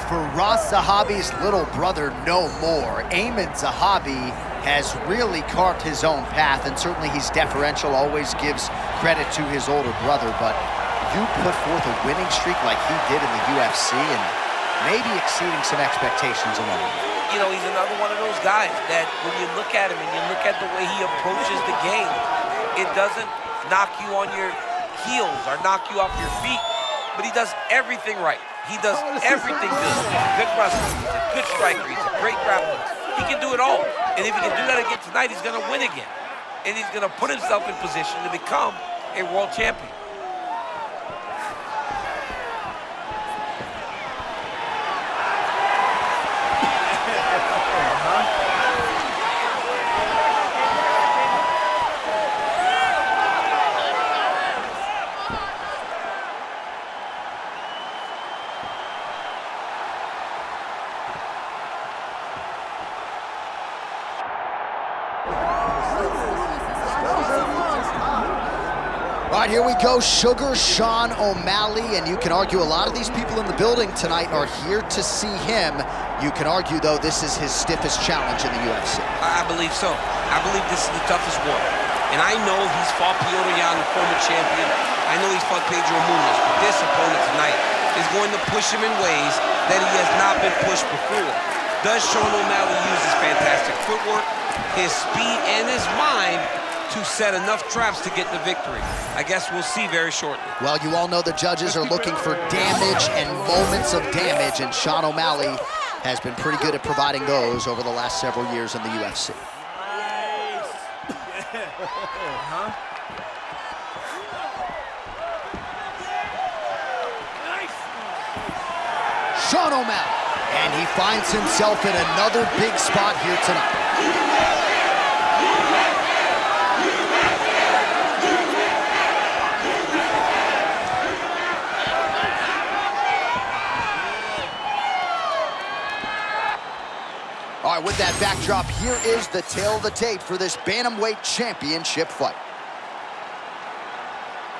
Firas Zahabi's little brother no more. Aiemann Zahabi has really carved his own path, and certainly he's deferential, always gives credit to his older brother, but you put forth a winning streak like he did in the UFC and maybe exceeding some expectations among them. You know, he's another one of those guys that when you look at him and you look at the way he approaches the game, it doesn't knock you on your heels or knock you off your feet, but he does everything right. He does everything good. Good wrestler, he's a good striker, he's a great grappler. He can do it all. And if he can do that again tonight, he's gonna win again. And he's gonna put himself in position to become a world champion. All right, here we go. Sugar Sean O'Malley, and you can argue a lot of these people in the building tonight are here to see him. You can argue, though, this is his stiffest challenge in the UFC. I believe so. I believe this is the toughest one. And I know he's fought Piotr Jan, the former champion. I know he's fought Pedro Munoz, but this opponent tonight is going to push him in ways that he has not been pushed before. Does Sean O'Malley use his fantastic footwork, his speed, and his mind to set enough traps to get the victory? I guess we'll see very shortly. Well, you all know the judges are looking for damage and moments of damage, and Sean O'Malley has been pretty good at providing those over the last several years in the UFC. Sean O'Malley, and he finds himself in another big spot here tonight. All right, with that backdrop, here is the tale of the tape for this Bantamweight Championship fight.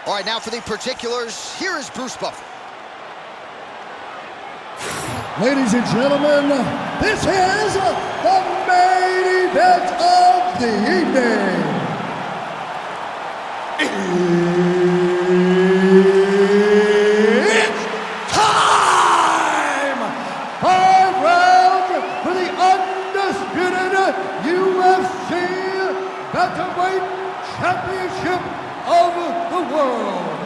All right, now for the particulars, here is Bruce Buffer. Ladies and gentlemen, this is the main event of the evening. It's time! 5 rounds for the undisputed UFC Bantamweight Championship of the world.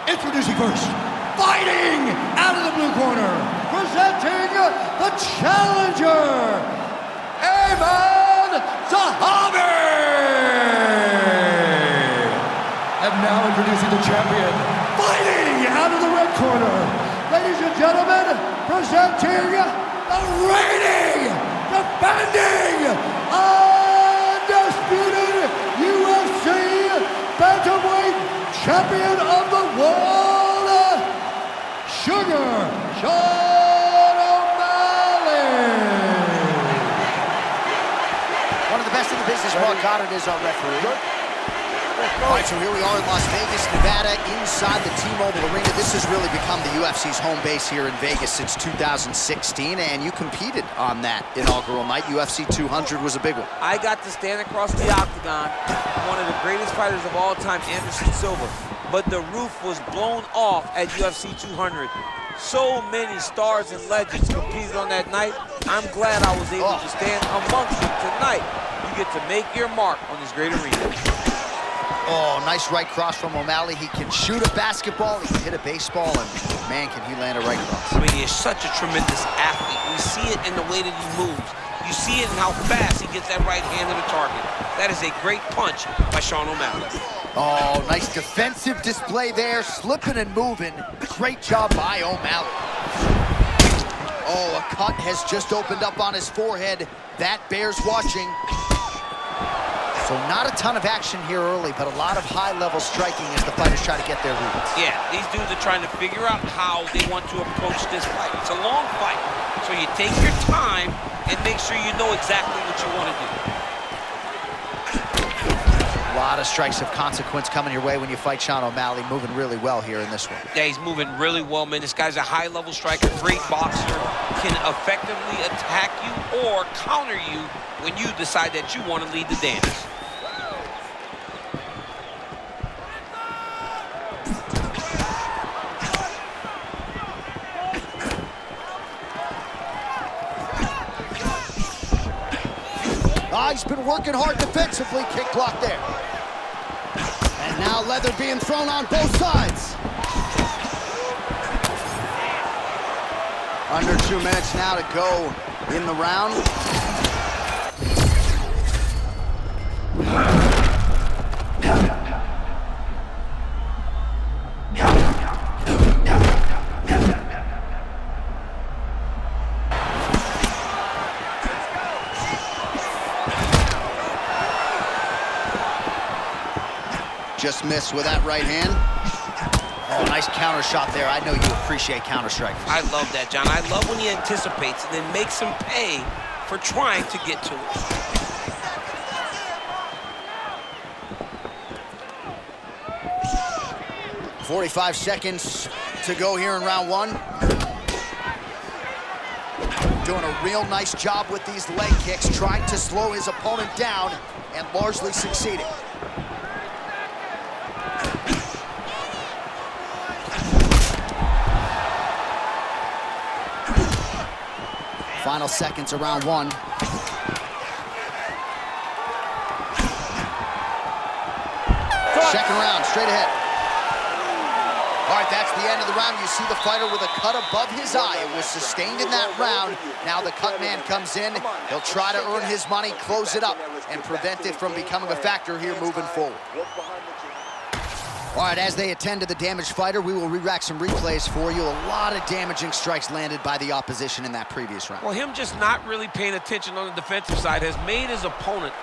Introducing first, fighting out of the blue corner, presenting the challenger, Aiemann Zahabi! And now introducing the champion, fighting out of the red corner, ladies and gentlemen, presenting the reigning, defending, undisputed UFC Bantamweight Champion of the world, Sugar Sean O'Malley. One of the best in the business, Mark Goddard, is our referee. All right, so here we are in Las Vegas, Nevada, inside the T-Mobile Arena. This has really become the UFC's home base here in Vegas since 2016, and you competed on that inaugural night. UFC 200 was a big one. I got to stand across the octagon, one of the greatest fighters of all time, Anderson Silva. But the roof was blown off at UFC 200. So many stars and legends competed on that night. I'm glad I was able to stand amongst them tonight. You get to make your mark on this great arena. Oh, nice right cross from O'Malley. He can shoot a basketball, he can hit a baseball, and man, can he land a right cross. I mean, he is such a tremendous athlete. We see it in the way that he moves. You see it in how fast he gets that right hand to the target. That is a great punch by Sean O'Malley. Oh, nice defensive display there, slipping and moving. Great job by O'Malley. Oh, a cut has just opened up on his forehead. That bears watching. So not a ton of action here early, but a lot of high-level striking as the fighters try to get their roots. Yeah, these dudes are trying to figure out how they want to approach this fight. It's a long fight, so you take your time and make sure you know exactly what you want to do. A lot of strikes of consequence coming your way when you fight Sean O'Malley. Moving really well here in this one. Yeah, he's moving really well, man. This guy's a high-level striker, great boxer, can effectively attack you or counter you when you decide that you want to lead the dance. He's been working hard defensively. Kick block there. And now leather being thrown on both sides. Under 2 minutes now to go in the round. Just missed with that right hand. Oh, nice counter shot there. I know you appreciate counter strikes. I love that, John. I love when he anticipates and then makes him pay for trying to get to it. .45 seconds to go here in round one. Doing a real nice job with these leg kicks, trying to slow his opponent down and largely succeeding. Final seconds of round one. Second round, straight ahead. All right, that's the end of the round. You see the fighter with a cut above his eye. It was sustained in that round. Now the cut man comes in. He'll try to earn his money, close it up, and prevent it from becoming a factor here moving forward. All right, as they attend to the damaged fighter, we will re-rack some replays for you. A lot of damaging strikes landed by the opposition in that previous round. Well, him just not really paying attention on the defensive side has made his opponent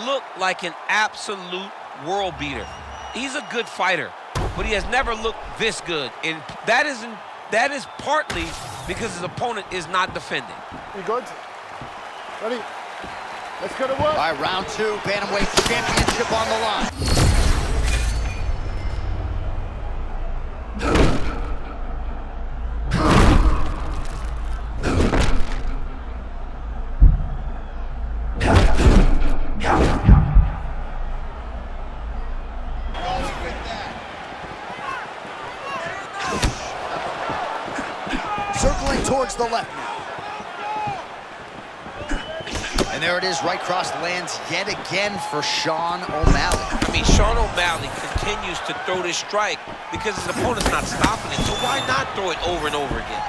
look like an absolute world beater. He's a good fighter, but he has never looked this good. And that is partly because his opponent is not defending. You good? Ready? Let's go to work. All right, round two, bantamweight championship on the line. Circling towards the left now. And there it is, right cross lands yet again for Sean O'Malley. I mean, Sean O'Malley continues to throw this strike because his opponent's not stopping it, so why not throw it over and over again?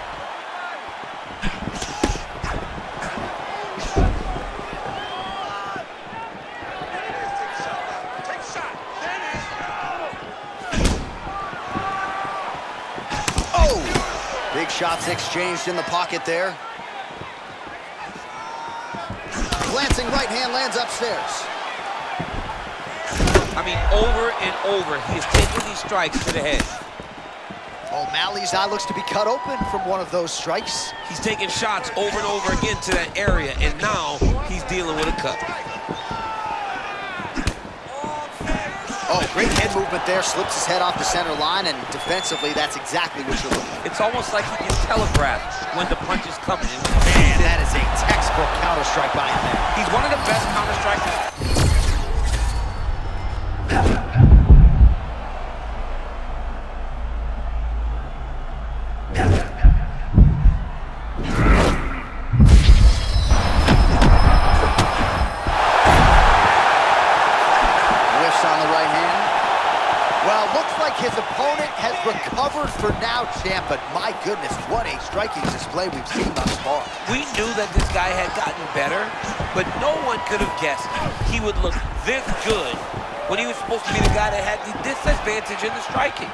Big shots exchanged in the pocket there. Glancing right hand lands upstairs. I mean, over and over, he is taking these strikes to the head. O'Malley's eye looks to be cut open from one of those strikes. He's taking shots over and over again to that area, and now he's dealing with a cut. Oh, great head movement there. Slips his head off the center line, and defensively, that's exactly what you're looking for. It's almost like he can telegraph when the punch is coming. Man, that is a textbook counter strike by him there. He's one of the best counter strikers. His opponent has recovered for now, champ, but my goodness, what a striking display we've seen thus far. We knew that this guy had gotten better, but no one could have guessed he would look this good when he was supposed to be the guy that had the disadvantage in the striking.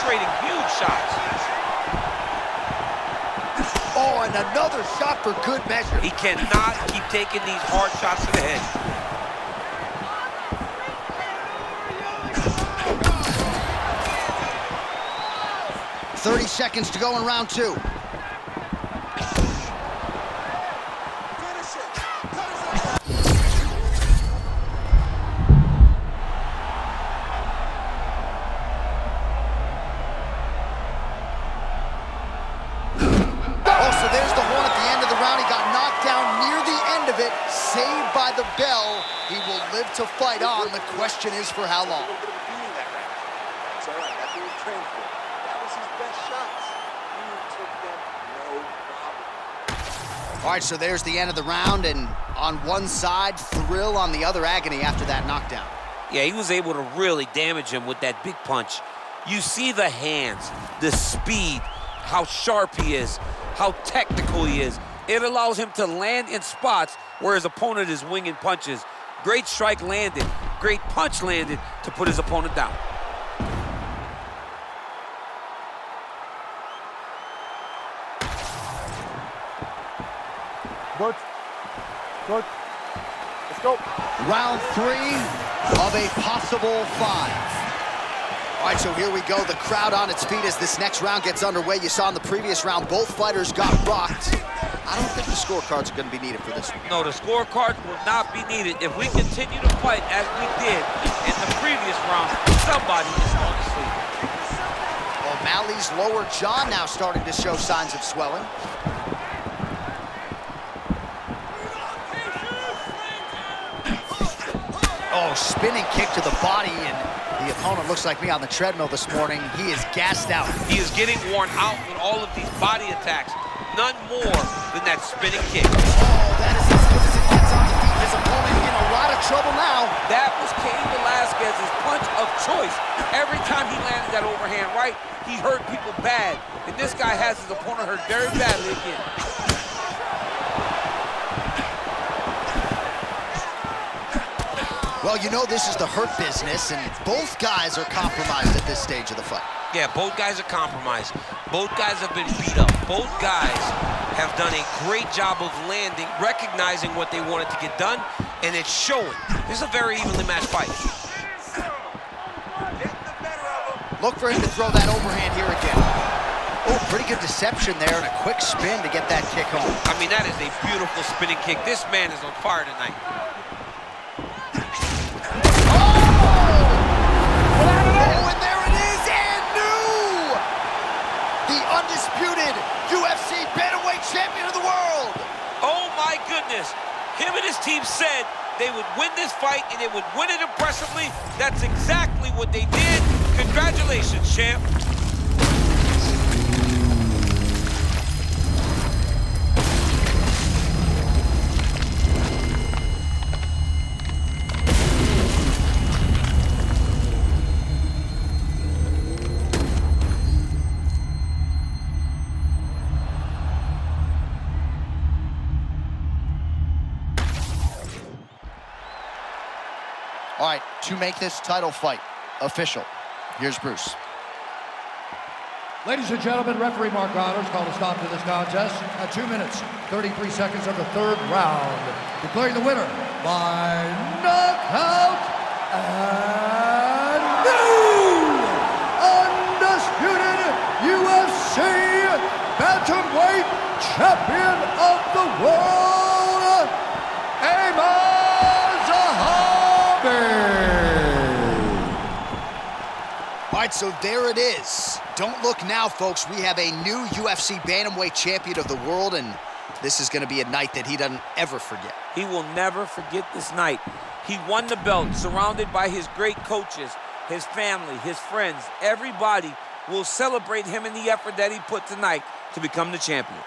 Trading huge shots. Oh, and another shot for good measure. He cannot keep taking these hard shots to the head. "30 seconds to go in round 2. Saved by the bell. He will live to fight on. The question is for how long. It's all right. That's what he trained for. That was his best shots. He took them, no problem. All right, so there's the end of the round, and on one side, thrill, on the other, agony after that knockdown. Yeah, he was able to really damage him with that big punch. You see the hands, the speed, how sharp he is, how technical he is. It allows him to land in spots where his opponent is winging punches. Great strike landed, great punch landed to put his opponent down. Good. Good. Let's go. Round 3 of a possible 5. All right, so here we go. The crowd on its feet as this next round gets underway. You saw in the previous round, both fighters got rocked. I don't think the scorecards are going to be needed for this one. No, the scorecards will not be needed. If we continue to fight as we did in the previous round, somebody is going to sleep. O'Malley's lower jaw now starting to show signs of swelling. Oh, spinning kick to the body, and the opponent looks like me on the treadmill this morning. He is gassed out. He is getting worn out with all of these body attacks. None more than that spinning kick. Oh, that is as good as it gets on the feet. His opponent in a lot of trouble now. That was Cain Velasquez's punch of choice. Every time he landed that overhand right, he hurt people bad. And this guy has his opponent hurt very badly again. Well, you know this is the hurt business, and both guys are compromised at this stage of the fight. Yeah, both guys are compromised. Both guys have been beat up. Both guys have done a great job of landing, recognizing what they wanted to get done, and it's showing. This is a very evenly matched fight. Look for him to throw that overhand here again. Oh, pretty good deception there and a quick spin to get that kick home. I mean, that is a beautiful spinning kick. This man is on fire tonight. UFC bantamweight champion of the world. Oh my goodness. Him and his team said they would win this fight and they would win it impressively. That's exactly what they did. Congratulations, champ. All right, to make this title fight official, here's Bruce. Ladies and gentlemen, referee Mark Honors called a stop to this contest at 2 minutes, 33 seconds of the 3rd round, declaring the winner by knockout and new undisputed UFC bantamweight champion of the world, Aiemann Zahabi. All right, so there it is. Don't look now, folks. We have a new UFC bantamweight champion of the world, and this is going to be a night that he doesn't ever forget. He will never forget this night. He won the belt, surrounded by his great coaches, his family, his friends. Everybody will celebrate him in the effort that he put tonight to become the champion.